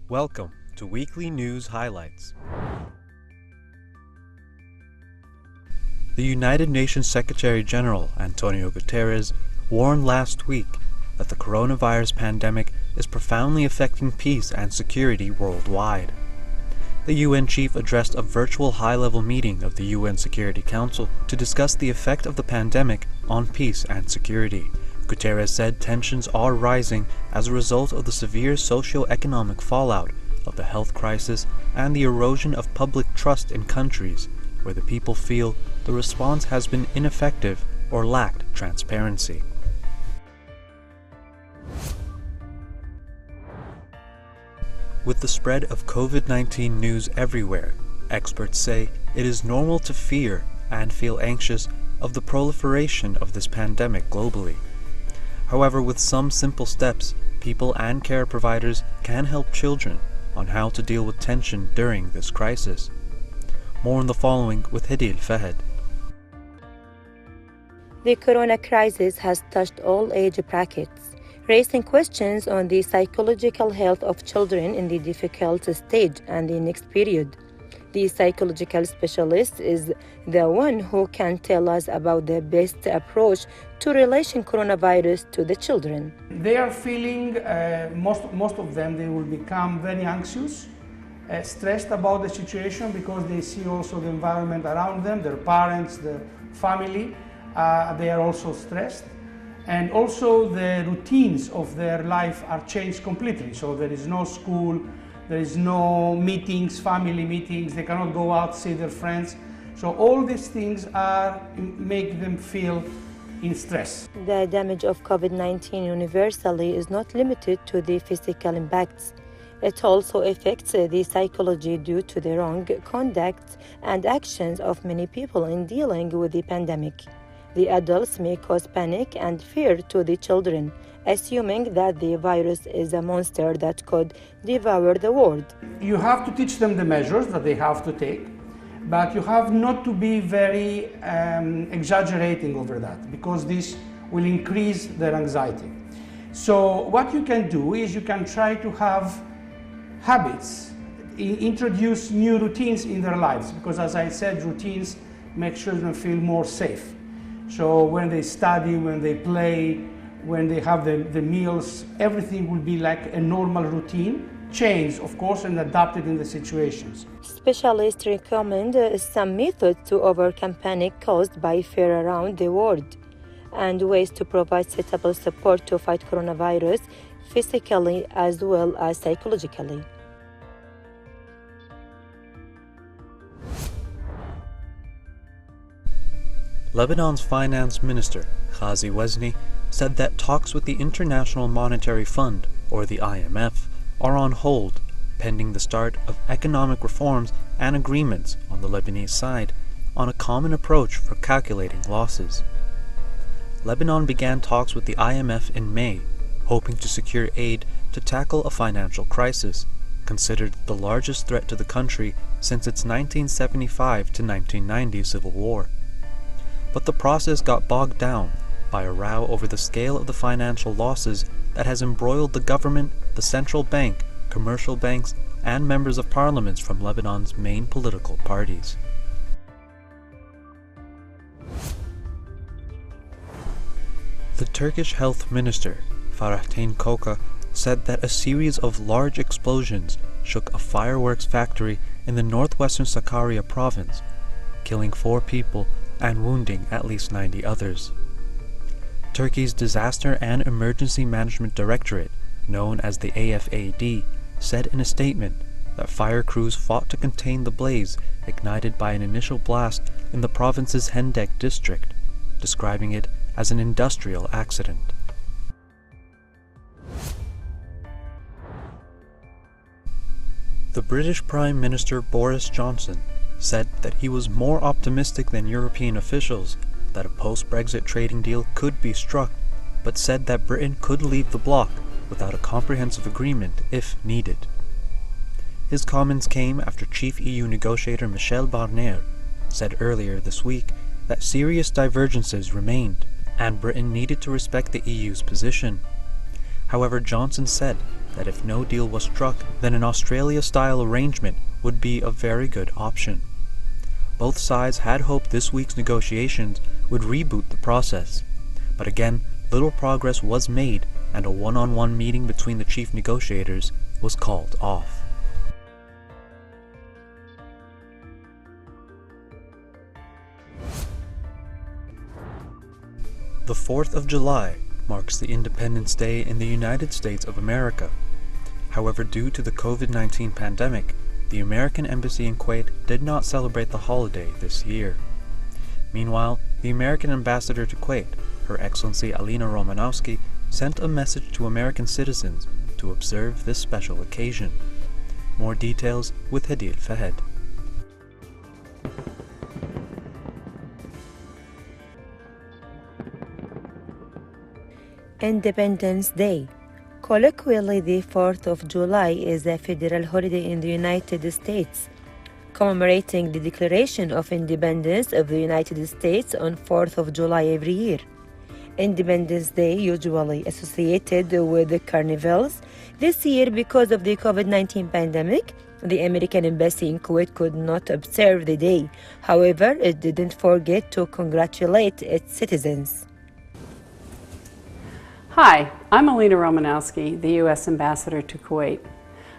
Welcome to Weekly News Highlights. The United Nations Secretary-General Antonio Guterres warned last week that the coronavirus pandemic is profoundly affecting peace and security worldwide. The UN chief addressed a virtual high-level meeting of the UN Security Council to discuss the effect of the pandemic on peace and security. Guterres said tensions are rising as a result of the severe socio-economic fallout of the health crisis and the erosion of public trust in countries where the people feel the response has been ineffective or lacked transparency. With the spread of COVID-19 news everywhere, experts say it is normal to fear and feel anxious of the proliferation of this pandemic globally. However, with some simple steps, people and care providers can help children on how to deal with tension during this crisis. More in the following with Hadil Fahed. The corona crisis has touched all age brackets, raising questions on the psychological health of children in the difficult stage and the next period. The psychological specialist is the one who can tell us about the best approach to relation coronavirus to the children. They are feeling, most of them, they will become very anxious, stressed about the situation because they see also the environment around them, their parents, their family, they are also stressed. And also the routines of their life are changed completely. So there is no school, there is no meetings, family meetings, they cannot go out, see their friends. So all these things make them feel in stress. The damage of COVID-19 universally is not limited to the physical impacts. It also affects the psychology due to the wrong conduct and actions of many people in dealing with the pandemic. The adults may cause panic and fear to the children, assuming that the virus is a monster that could devour the world. You have to teach them the measures that they have to take, but you have not to be very exaggerating over that, because this will increase their anxiety. So what you can do is you can try to have habits, introduce new routines in their lives, because as I said, routines make children feel more safe. So when they study, when they play, when they have the meals, everything will be like a normal routine, changed of course and adapted in the situations. Specialists recommend some methods to overcome panic caused by fear around the world and ways to provide suitable support to fight coronavirus physically as well as psychologically. Lebanon's finance minister, Ghazi Wezni, said that talks with the International Monetary Fund, or the IMF, are on hold, pending the start of economic reforms and agreements on the Lebanese side on a common approach for calculating losses. Lebanon began talks with the IMF in May, hoping to secure aid to tackle a financial crisis, considered the largest threat to the country since its 1975 to 1990 civil war. But the process got bogged down by a row over the scale of the financial losses that has embroiled the government, the central bank, commercial banks, and members of parliaments from Lebanon's main political parties. The Turkish health minister, Fahrettin Koca, said that a series of large explosions shook a fireworks factory in the northwestern Sakarya province, killing 4 people and wounding at least 90 others. Turkey's Disaster and Emergency Management Directorate, known as the AFAD, said in a statement that fire crews fought to contain the blaze ignited by an initial blast in the province's Hendek district, describing it as an industrial accident. The British Prime Minister Boris Johnson said that he was more optimistic than European officials that a post-Brexit trading deal could be struck, but said that Britain could leave the bloc without a comprehensive agreement if needed. His comments came after chief EU negotiator Michel Barnier said earlier this week that serious divergences remained and Britain needed to respect the EU's position. However, Johnson said that if no deal was struck, then an Australia-style arrangement would be a very good option. Both sides had hoped this week's negotiations would reboot the process, but again, little progress was made and a one-on-one meeting between the chief negotiators was called off. The 4th of July marks the Independence Day in the United States of America. However, due to the COVID-19 pandemic, the American Embassy in Kuwait did not celebrate the holiday this year. Meanwhile, the American ambassador to Kuwait, Her Excellency Alina Romanowski, sent a message to American citizens to observe this special occasion. More details with Hadil Fahed. Independence Day. Colloquially, the 4th of July is a federal holiday in the United States, commemorating the Declaration of Independence of the United States on 4th of July every year. Independence Day usually associated with the carnivals. This year, because of the COVID-19 pandemic, the American Embassy in Kuwait could not observe the day. However, it didn't forget to congratulate its citizens. Hi, I'm Alina Romanowski, the U.S. Ambassador to Kuwait.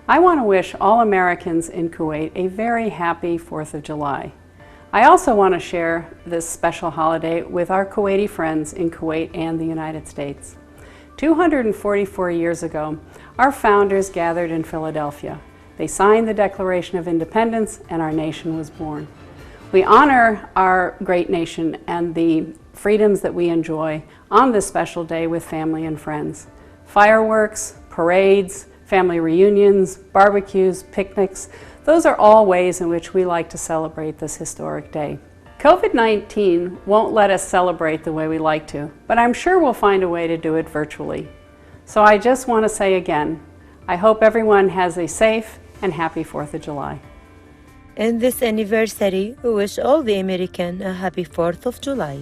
I want to wish all Americans in Kuwait a very happy 4th of July. I also want to share this special holiday with our Kuwaiti friends in Kuwait and the United States. 244 years ago, our founders gathered in Philadelphia. They signed the Declaration of Independence and our nation was born. We honor our great nation and the freedoms that we enjoy on this special day with family and friends. Fireworks, parades, family reunions, barbecues, picnics, those are all ways in which we like to celebrate this historic day. COVID-19 won't let us celebrate the way we like to, but I'm sure we'll find a way to do it virtually. So I just want to say again, I hope everyone has a safe and happy 4th of July. In this anniversary, we wish all the Americans a happy 4th of July.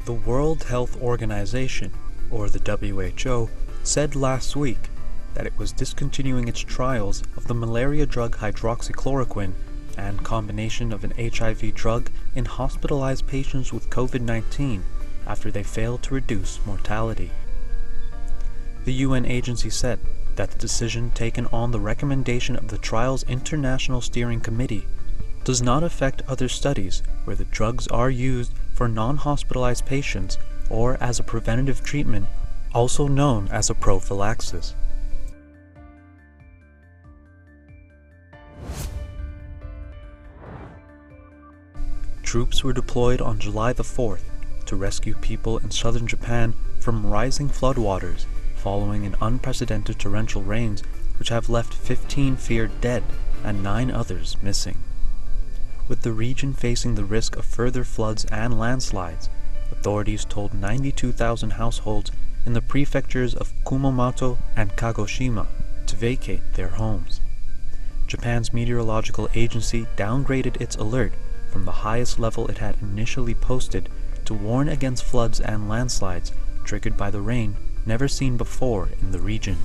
The World Health Organization, or the WHO, said last week that it was discontinuing its trials of the malaria drug hydroxychloroquine and combination of an HIV drug in hospitalized patients with COVID-19 after they failed to reduce mortality. The UN agency said that the decision taken on the recommendation of the trial's International Steering Committee does not affect other studies where the drugs are used for non-hospitalized patients or as a preventative treatment, also known as a prophylaxis. Troops were deployed on July the 4th to rescue people in southern Japan from rising floodwaters following an unprecedented torrential rains which have left 15 feared dead and 9 others missing. With the region facing the risk of further floods and landslides, authorities told 92,000 households in the prefectures of Kumamoto and Kagoshima to vacate their homes. Japan's meteorological agency downgraded its alert from the highest level it had initially posted to warn against floods and landslides triggered by the rain never seen before in the region.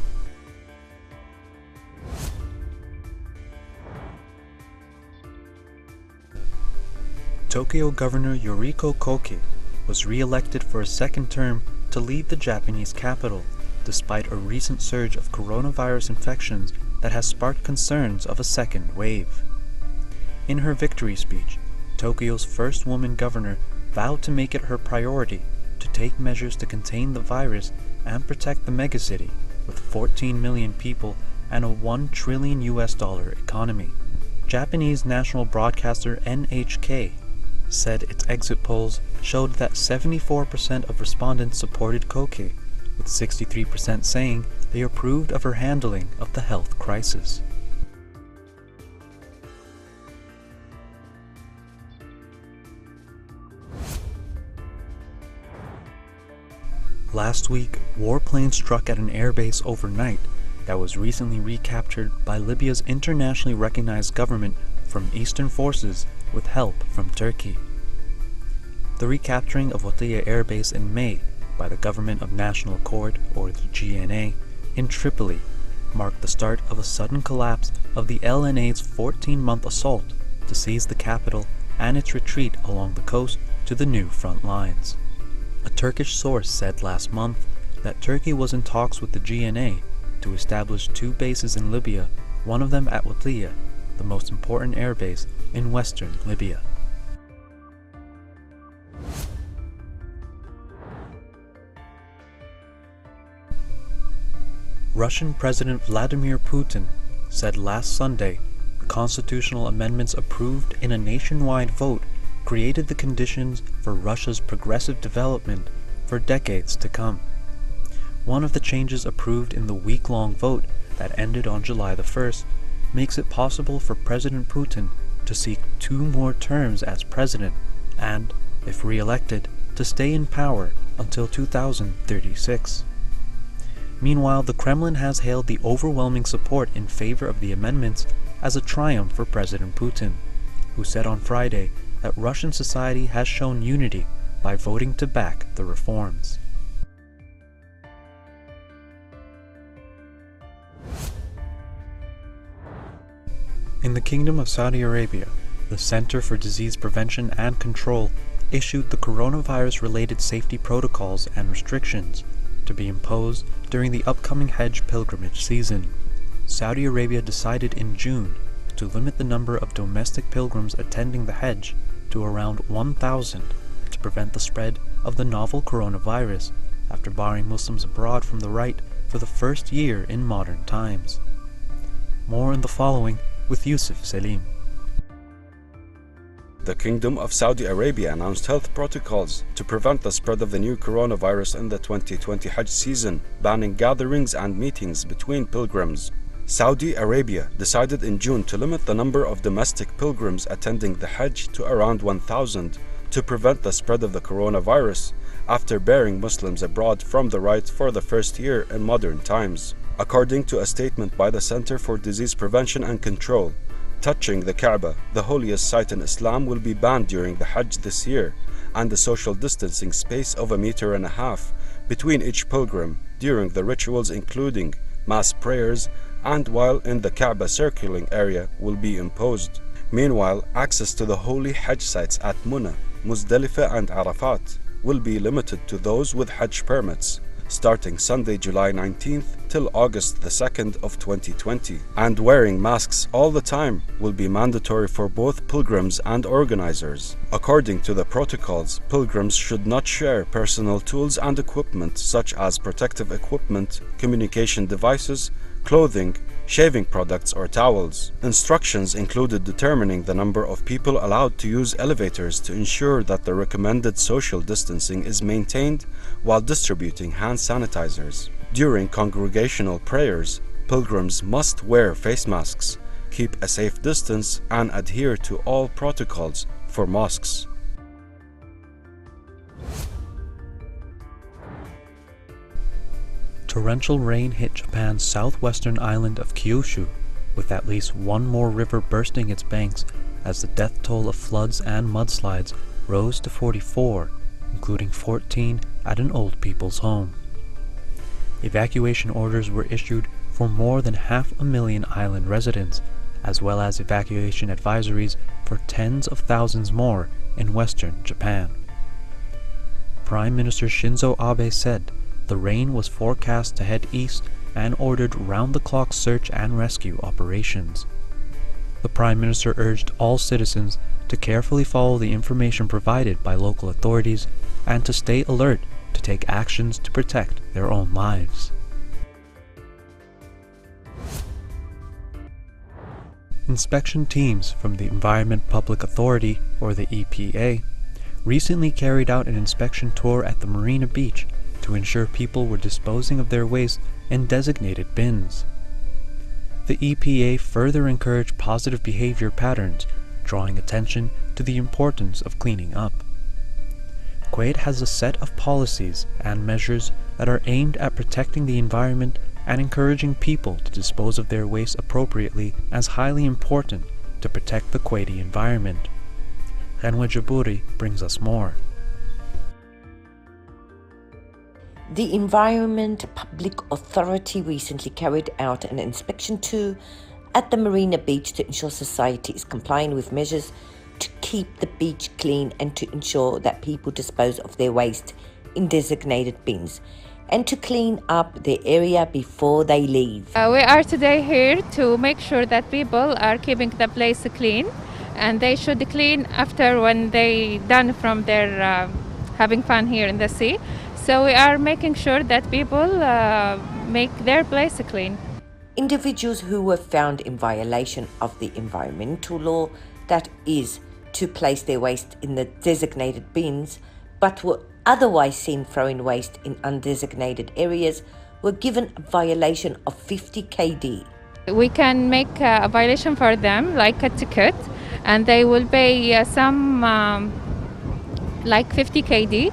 Tokyo Governor Yuriko Koike was re-elected for a second term to lead the Japanese capital, despite a recent surge of coronavirus infections that has sparked concerns of a second wave. In her victory speech, Tokyo's first woman governor vowed to make it her priority to take measures to contain the virus and protect the megacity with 14 million people and a $1 trillion economy. Japanese national broadcaster NHK said its exit polls showed that 74% of respondents supported Koike, with 63% saying they approved of her handling of the health crisis. Last week, warplanes struck at an airbase overnight that was recently recaptured by Libya's internationally recognized government from eastern forces with help from Turkey. The recapturing of Watiya Air Base in May by the Government of National Accord, or the GNA, in Tripoli marked the start of a sudden collapse of the LNA's 14-month assault to seize the capital and its retreat along the coast to the new front lines. A Turkish source said last month that Turkey was in talks with the GNA to establish 2 bases in Libya, one of them at Witlia, the most important airbase in western Libya. Russian President Vladimir Putin said last Sunday the constitutional amendments approved in a nationwide vote created the conditions for Russia's progressive development for decades to come. One of the changes approved in the week-long vote that ended on July the 1st makes it possible for President Putin to seek 2 more terms as president and, if re-elected, to stay in power until 2036. Meanwhile, the Kremlin has hailed the overwhelming support in favor of the amendments as a triumph for President Putin, who said on Friday that Russian society has shown unity by voting to back the reforms. In the Kingdom of Saudi Arabia, the Center for Disease Prevention and Control issued the coronavirus-related safety protocols and restrictions to be imposed during the upcoming Hajj pilgrimage season. Saudi Arabia decided in June to limit the number of domestic pilgrims attending the Hajj to around 1,000 to prevent the spread of the novel coronavirus after barring Muslims abroad from the rite for the first year in modern times. More in the following with Yusuf Selim. The Kingdom of Saudi Arabia announced health protocols to prevent the spread of the new coronavirus in the 2020 Hajj season, banning gatherings and meetings between pilgrims. Saudi Arabia decided in June to limit the number of domestic pilgrims attending the Hajj to around 1,000 to prevent the spread of the coronavirus after barring Muslims abroad from the rite for the first year in modern times. According to a statement by the Center for Disease Prevention and Control, touching the Kaaba, the holiest site in Islam, will be banned during the Hajj this year, and a social distancing space of 1.5 meters between each pilgrim during the rituals, including mass prayers and while in the Kaaba circling area, will be imposed. Meanwhile, access to the holy Hajj sites at Muna, Muzdalifah and Arafat will be limited to those with Hajj permits, starting Sunday, July 19th till August the 2nd of 2020. And wearing masks all the time will be mandatory for both pilgrims and organizers. According to the protocols, pilgrims should not share personal tools and equipment such as protective equipment, communication devices, clothing, shaving products or towels. Instructions included determining the number of people allowed to use elevators to ensure that the recommended social distancing is maintained while distributing hand sanitizers. During congregational prayers, pilgrims must wear face masks, keep a safe distance, and adhere to all protocols for mosques. Torrential rain hit Japan's southwestern island of Kyushu, with at least one more river bursting its banks as the death toll of floods and mudslides rose to 44, including 14 at an old people's home. Evacuation orders were issued for more than 500,000 island residents, as well as evacuation advisories for tens of thousands more in western Japan. Prime Minister Shinzo Abe said the rain was forecast to head east and ordered round-the-clock search and rescue operations. The Prime Minister urged all citizens to carefully follow the information provided by local authorities and to stay alert to take actions to protect their own lives. Inspection teams from the Environment Public Authority, or the EPA, recently carried out an inspection tour at the Marina Beach to ensure people were disposing of their waste in designated bins. The EPA further encouraged positive behavior patterns, drawing attention to the importance of cleaning up. Kuwait has a set of policies and measures that are aimed at protecting the environment and encouraging people to dispose of their waste appropriately as highly important to protect the Kuwaiti environment. Renwa Jabouri brings us more. The Environment Public Authority recently carried out an inspection tour at the Marina Beach to ensure society is complying with measures to keep the beach clean and to ensure that people dispose of their waste in designated bins and to clean up the area before they leave. We are today here to make sure that people are keeping the place clean, and they should clean after when they done from their having fun here in the sea. So we are making sure that people make their place clean. Individuals who were found in violation of the environmental law, that is, to place their waste in the designated bins, but were otherwise seen throwing waste in undesignated areas, were given a violation of 50 KD. We can make a violation for them, like a ticket, and they will pay some like 50 KD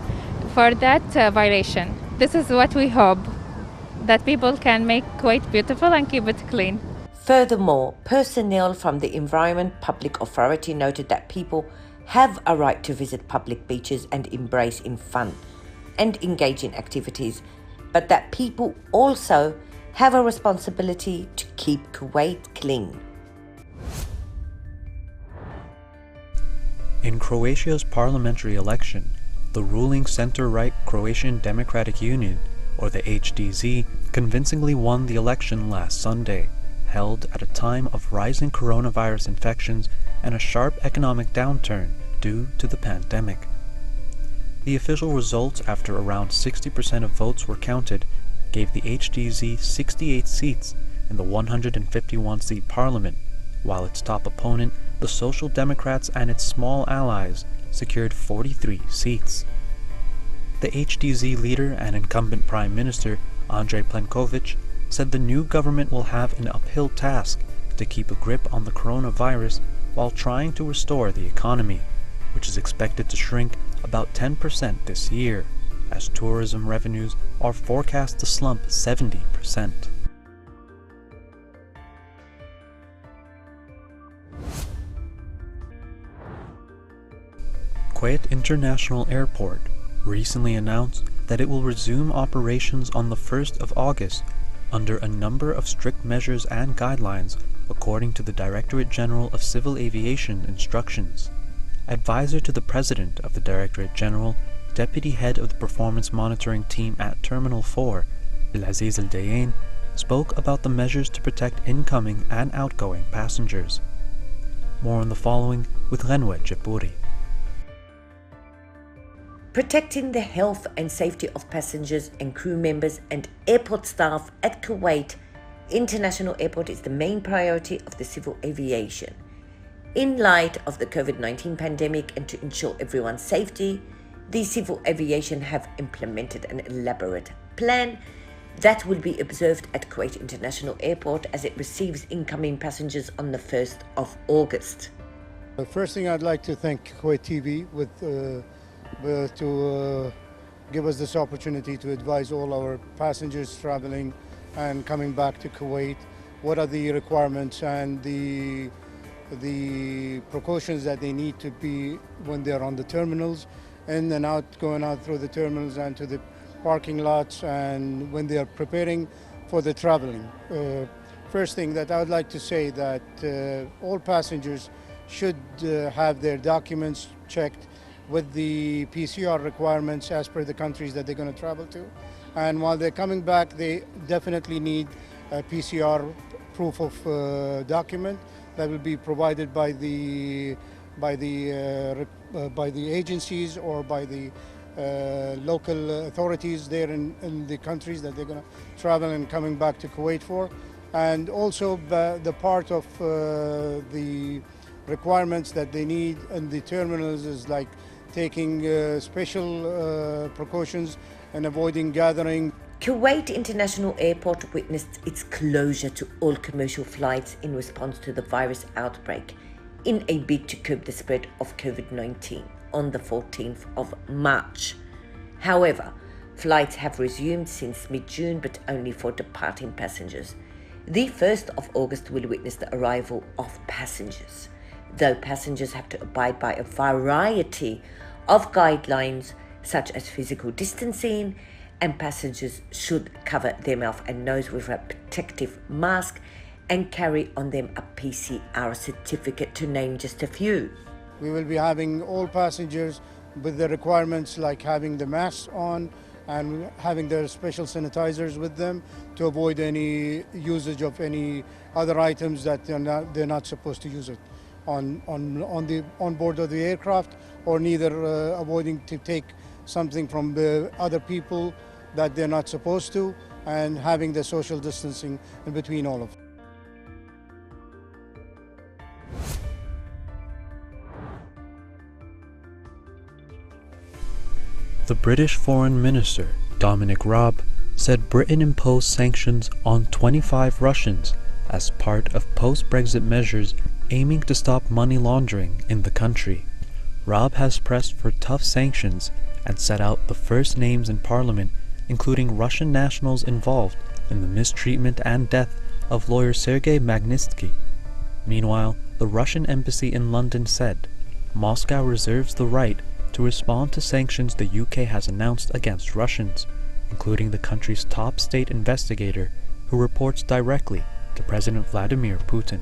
for that violation. This is what we hope, that people can make Kuwait beautiful and keep it clean. Furthermore, personnel from the Environment Public Authority noted that people have a right to visit public beaches and embrace in fun and engage in activities, but that people also have a responsibility to keep Kuwait clean. In Croatia's parliamentary election, the ruling center-right Croatian Democratic Union, or the HDZ, convincingly won the election last Sunday, held at a time of rising coronavirus infections and a sharp economic downturn due to the pandemic. The official results, after around 60% of votes were counted, gave the HDZ 68 seats in the 151-seat parliament, while its top opponent, the Social Democrats and its small allies, secured 43 seats. The HDZ leader and incumbent Prime Minister, Andrej Plenković, said the new government will have an uphill task to keep a grip on the coronavirus while trying to restore the economy, which is expected to shrink about 10% this year, as tourism revenues are forecast to slump 70%. Kuwait International Airport recently announced that it will resume operations on the 1st of August under a number of strict measures and guidelines according to the Directorate General of Civil Aviation instructions. Advisor to the President of the Directorate General, Deputy Head of the Performance Monitoring Team at Terminal 4, Al-Aziz Al-Dayain, spoke about the measures to protect incoming and outgoing passengers. More on the following with Ghanwa Jabouri. Protecting the health and safety of passengers and crew members and airport staff at Kuwait International Airport is the main priority of the civil aviation. In light of the COVID-19 pandemic and to ensure everyone's safety, the civil aviation have implemented an elaborate plan that will be observed at Kuwait International Airport as it receives incoming passengers on the 1st of August. The first thing I'd like to thank Kuwait TV to give us this opportunity to advise all our passengers traveling and coming back to Kuwait what are the requirements and the precautions that they need to be when they're on the terminals, in and out, going out through the terminals and to the parking lots, and when they are preparing for the traveling. First thing that I would like to say that all passengers should have their documents checked with the PCR requirements as per the countries that they're going to travel to. And while they're coming back, they definitely need a PCR proof of document that will be provided by the agencies or by the local authorities there in the countries that they're going to travel and coming back to Kuwait for. And also the part of the requirements that they need in the terminals is like taking special precautions and avoiding gathering. Kuwait International Airport witnessed its closure to all commercial flights in response to the virus outbreak in a bid to curb the spread of COVID-19 on the 14th of March. However, flights have resumed since mid-June, but only for departing passengers. The 1st of August will witness the arrival of passengers, though passengers have to abide by a variety of guidelines such as physical distancing and passengers should cover their mouth and nose with a protective mask and carry on them a PCR certificate, to name just a few. We will be having all passengers with the requirements like having the masks on and having their special sanitizers with them to avoid any usage of any other items that they're not supposed to use it on board of the aircraft, or neither avoiding to take something from the other people that they're not supposed to, and having the social distancing in between all of them. The British Foreign Minister, Dominic Raab, said Britain imposed sanctions on 25 Russians as part of post-Brexit measures aiming to stop money laundering in the country. Raab has pressed for tough sanctions and set out the first names in Parliament, including Russian nationals involved in the mistreatment and death of lawyer Sergei Magnitsky. Meanwhile, the Russian embassy in London said Moscow reserves the right to respond to sanctions the UK has announced against Russians, including the country's top state investigator who reports directly to President Vladimir Putin.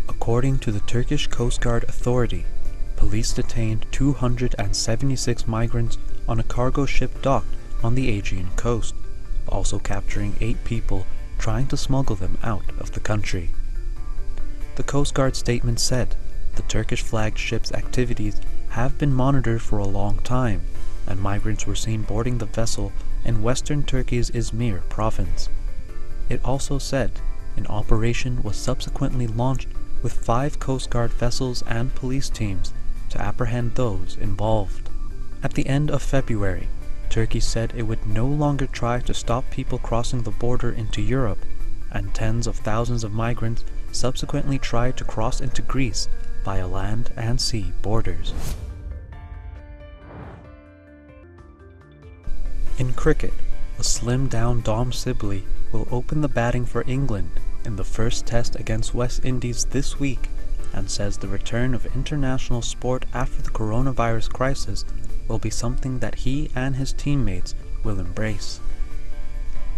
According to the Turkish Coast Guard Authority, police detained 276 migrants on a cargo ship docked on the Aegean coast, also capturing 8 people trying to smuggle them out of the country. The Coast Guard statement said the Turkish-flagged ship's activities have been monitored for a long time, and migrants were seen boarding the vessel in western Turkey's Izmir province. It also said an operation was subsequently launched with 5 Coast Guard vessels and police teams to apprehend those involved. At the end of February, Turkey said it would no longer try to stop people crossing the border into Europe, and tens of thousands of migrants subsequently tried to cross into Greece via land and sea borders. In cricket, a slimmed-down Dom Sibley will open the batting for England in the first test against West Indies this week, and says the return of international sport after the coronavirus crisis will be something that he and his teammates will embrace.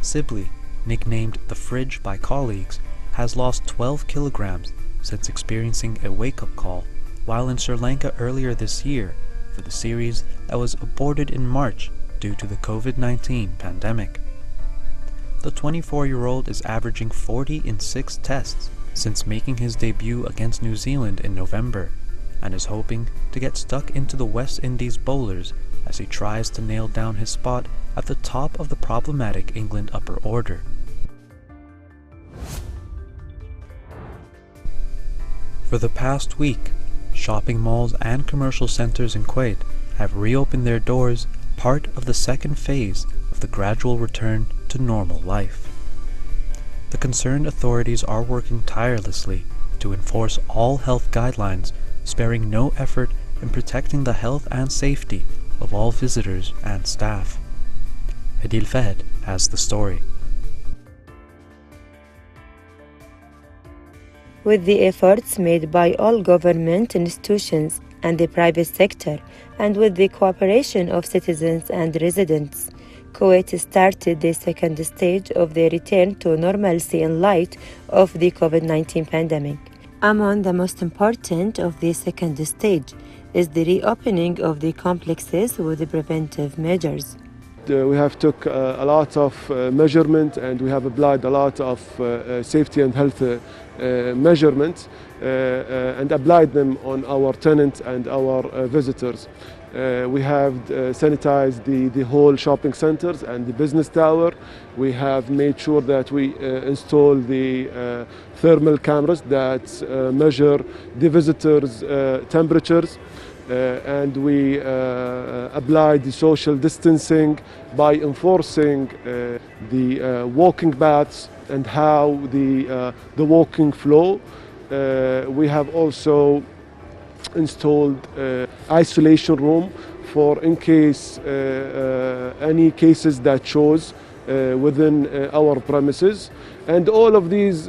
Sibley, nicknamed the Fridge by colleagues, has lost 12 kilograms since experiencing a wake-up call while in Sri Lanka earlier this year for the series that was aborted in March due to the COVID-19 pandemic. The 24-year-old is averaging 40 in 6 tests since making his debut against New Zealand in November, and is hoping to get stuck into the West Indies bowlers as he tries to nail down his spot at the top of the problematic England upper order. For the past week, shopping malls and commercial centers in Kuwait have reopened their doors, part of the second phase of the gradual return to normal life. The concerned authorities are working tirelessly to enforce all health guidelines, sparing no effort in protecting the health and safety of all visitors and staff. Adil Fahed has the story. With the efforts made by all government institutions and the private sector, and with the cooperation of citizens and residents, Kuwait started the second stage of the return to normalcy in light of the COVID-19 pandemic. Among the most important of the second stage is the reopening of the complexes with the preventive measures. We have took a lot of measurement, and we have applied a lot of safety and health measurements and applied them on our tenants and our visitors. We have sanitized the whole shopping centers and the business tower. We have made sure that we install the thermal cameras that measure the visitors' temperatures. And we applied the social distancing by enforcing the walking paths and how the walking flow. We have also installed isolation room for in case any cases that shows within our premises. And all of these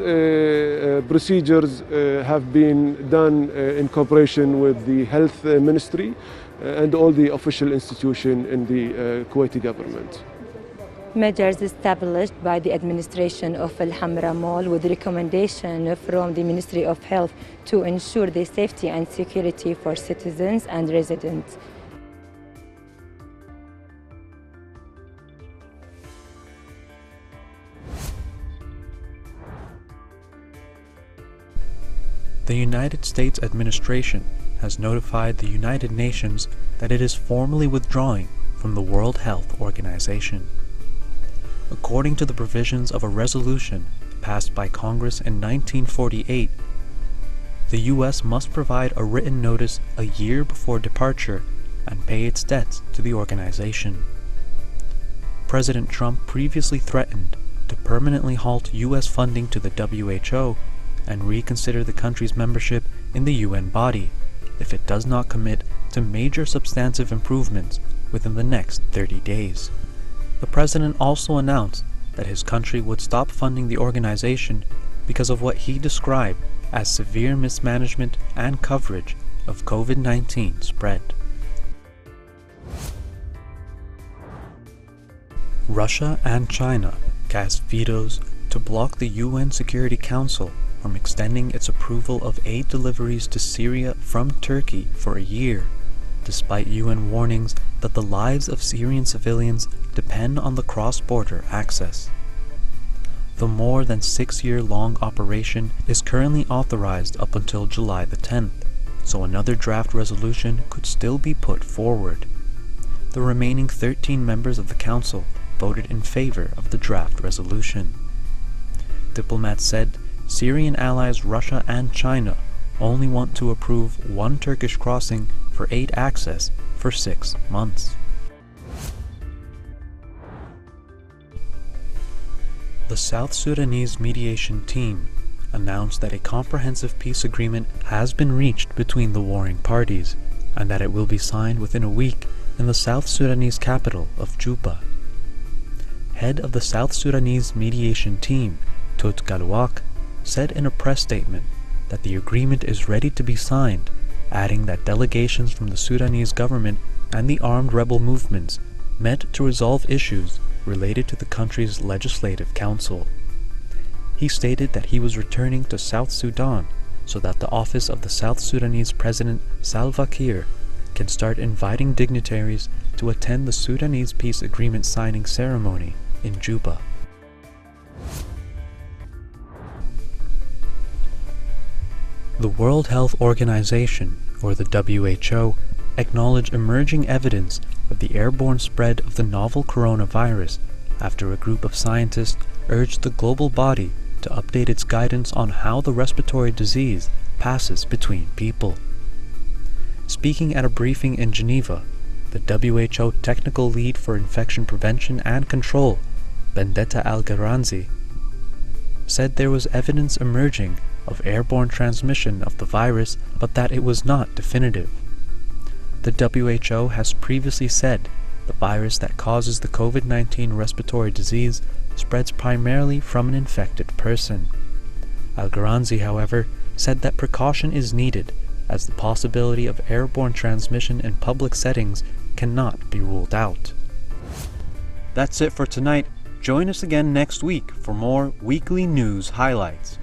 procedures have been done in cooperation with the Health Ministry and all the official institutions in the Kuwaiti government. Measures established by the administration of Al Hamra Mall with recommendation from the Ministry of Health to ensure the safety and security for citizens and residents. The United States administration has notified the United Nations that it is formally withdrawing from the World Health Organization. According to the provisions of a resolution passed by Congress in 1948, the U.S. must provide a written notice a year before departure and pay its debts to the organization. President Trump previously threatened to permanently halt U.S. funding to the WHO and reconsider the country's membership in the UN body if it does not commit to major substantive improvements within the next 30 days. The president also announced that his country would stop funding the organization because of what he described as severe mismanagement and coverage of COVID-19 spread. Russia and China cast vetoes to block the UN Security Council from extending its approval of aid deliveries to Syria from Turkey for a year, despite UN warnings that the lives of Syrian civilians depend on the cross-border access. The more than 6-year-long operation is currently authorized up until July the 10th, so another draft resolution could still be put forward. The remaining 13 members of the Council voted in favor of the draft resolution. Diplomats said Syrian allies Russia and China only want to approve one Turkish crossing for aid access for 6 months. The South Sudanese mediation team announced that a comprehensive peace agreement has been reached between the warring parties and that it will be signed within a week in the South Sudanese capital of Juba. Head of the South Sudanese mediation team, Tut Galwak, said in a press statement that the agreement is ready to be signed, adding that delegations from the Sudanese government and the armed rebel movements met to resolve issues related to the country's legislative council. He stated that he was returning to South Sudan so that the office of the South Sudanese President Salva Kiir can start inviting dignitaries to attend the Sudanese peace agreement signing ceremony in Juba. The World Health Organization, or the WHO, acknowledged emerging evidence of the airborne spread of the novel coronavirus after a group of scientists urged the global body to update its guidance on how the respiratory disease passes between people. Speaking at a briefing in Geneva, the WHO Technical Lead for Infection Prevention and Control, Benedetta Al-Garanzi, said there was evidence emerging of airborne transmission of the virus, but that it was not definitive. The WHO has previously said the virus that causes the COVID-19 respiratory disease spreads primarily from an infected person. Al-Garanzi, however, said that precaution is needed as the possibility of airborne transmission in public settings cannot be ruled out. That's it for tonight. Join us again next week for more weekly news highlights.